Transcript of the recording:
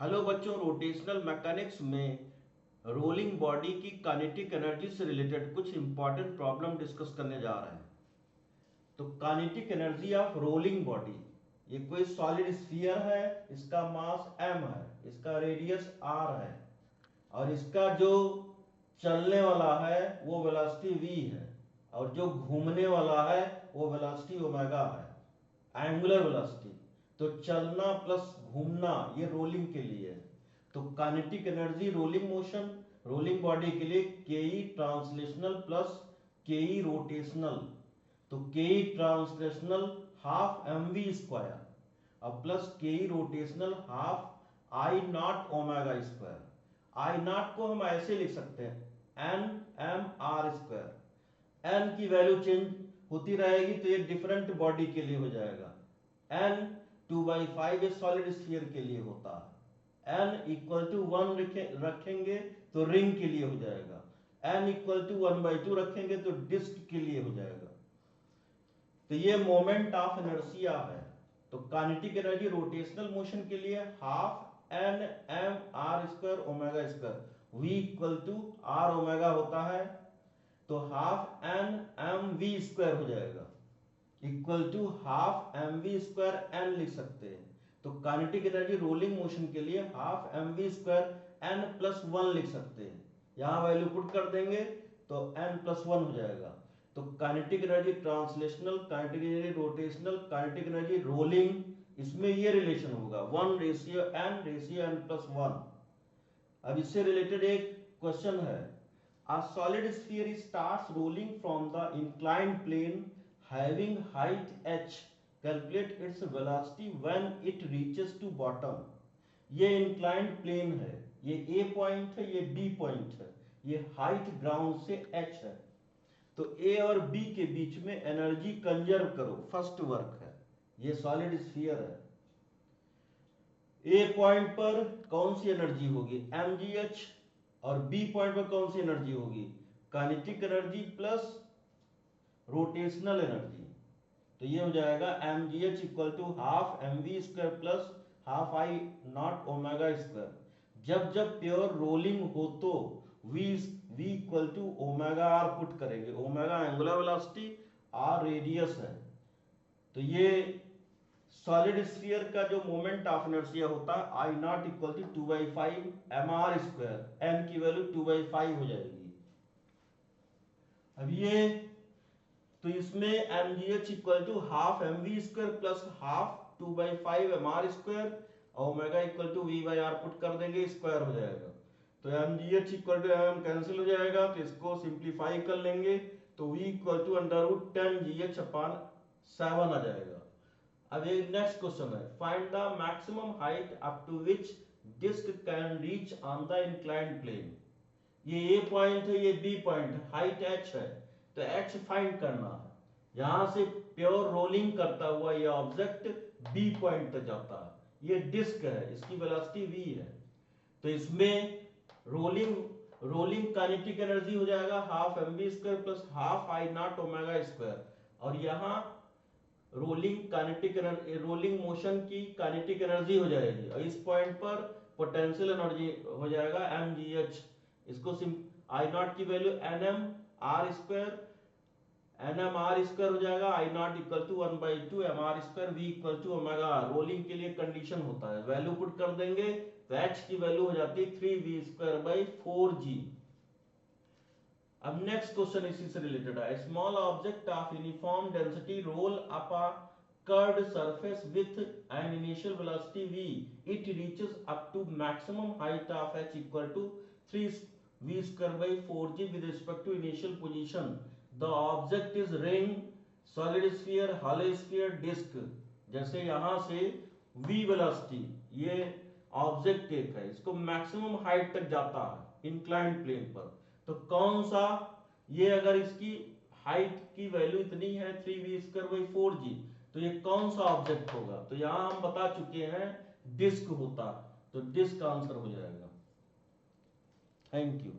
Hello बच्चों, rotational mechanics में rolling body की काइनेटिक एनर्जी से रिलेटेड कुछ इंपॉर्टेंट प्रॉब्लम डिस्कस करने जा रहे हैं। तो kinetic energy of rolling body, ये कोई सॉलिड स्फीयर है, इसका मास m है, इसका रेडियस r है और इसका जो चलने वाला है वो वेलोसिटी v है और जो घूमने वाला है वो वेलोसिटी ओमेगा है, एंगुलर वेलोसिटी। तो चलना प्लस घूमना ये रोलिंग के लिए है। तो kinetic energy rolling motion, rolling body के लिए के E translational plus K E rotational. तो K E translational half M we square और plus K E rotational half I not omega square. I not को हम ऐसे लिख सकते हैं n M R square. N की वैल्यू चेंज होती रहेगी तो ये डिफरेंट बॉडी के लिए हो जाएगा। एन 2/5 सॉलिड स्फीयर के लिए होता है। एन इक्वल टू 1 रखेंगे तो रिंग के लिए हो जाएगा। एन इक्वल टू 1/2 रखेंगे तो डिस्क के लिए हो जाएगा। तो ये मोमेंट ऑफ इनर्शिया है। तो काइनेटिक एनर्जी रोटेशनल मोशन के लिए half N M R square omega square we equal to R omega होता है। तो half N M we square हो जाएगा equal to half M we square N लिख सकते हैं। तो काइनेटिक एनर्जी रोलिंग मोशन के लिए half M we square N plus 1 लिख सकते हैं। यहां वैल्यू पुट कर देंगे तो एन प्लस 1 हो जाएगा। तो kinetic energy translational, kinetic energy rotational, kinetic energy rolling, इसमें ये रिलेशन होगा 1:n प्लस 1। अब इससे रिलेटेड एक क्वेश्चन है। A solid sphere starts rolling from the inclined plane having height h. Calculate its velocity when it reaches to bottom. ये inclined plane है, ये A पॉइंट है, ये B पॉइंट है, ये हाइट ग्राउंड से h है। तो A और B के बीच में एनर्जी कंजर्व करो, फर्स्ट वर्क है। ये सॉलिड स्फीयर है। A पॉइंट पर कौन सी एनर्जी होगी? mgh। और बी पॉइंट पर कौन सी एनर्जी होगी? Kinetic energy plus rotational energy. तो ये हो जाएगा m g h equal to half M we square plus half I not omega square. जब जब प्योर रोलिंग हो तो v v equal to omega r put करेंगे। Omega angular velocity, are radius है। तो ये सॉलिड स्फीयर का जो मोमेंट ऑफ इनर्शिया होता है I not equal to 2/5 m are square, n की वैल्यू 2/5 हो जाएगी। अब ये तो इसमें m g h equal to half M we square plus half 2/5 m are square और omega equal to v by r put कर देंगे, स्क्वायर हो जाएगा। तो m g h equal to m cancel हो जाएगा तो इसको सिंप्लीफाई कर लेंगे तो v equal to under root 10 g h upon 7 आ जाएगा। अब एक नेक्स्ट क्वेश्चन है, find the maximum height up to which disc can reach on the inclined plane. ये ए पॉइंट है, ये बी पॉइंट है, हाइट एच है तो एच फाइंड करना है। यहां से प्योर रोलिंग करता हुआ ये ऑब्जेक्ट बी पॉइंट तक जाता है। ये डिस्क है, इसकी वेलोसिटी वी है। तो इसमें रोलिंग रोलिंग काइनेटिक एनर्जी हो जाएगा half m v square plus half I not omega square. और यहां रोलिंग मोशन की काइनेटिक एनर्जी हो जाएगी और इस पॉइंट पर पोटेंशियल एनर्जी हो जाएगा एम जी एच। इसको आई नॉट की value n M R square, n M R square हो जाएगा। I not equal to 1/2 m are square we equal to omega r. Rolling के लिए कंडीशन होता है, वैल्यू पुट कर देंगे तो एच की वैल्यू हो जाती है 3v स्क्वायर बाई 4g। अब नेक्स्ट क्वेश्चन इसी से रिलेटेड है। Small object of uniform density roll up a curved surface with an initial velocity v. It reaches up to maximum height of h equal to 3v square by 4g with respect to initial position. The object is ring, solid sphere, hollow sphere, disk. जैसे यहां से v velocity, ये object एक है, इसको maximum height तक जाता है इंक्लाइंड प्लेन पर। तो कौन सा, ये अगर इसकी हाइट की वैल्यू इतनी है 3v स्क्वायर बाई 4g तो ये कौन सा ऑब्जेक्ट होगा? तो यहां हम बता चुके हैं डिस्क होता, तो डिस्क आंसर हो जाएगा। Thank you.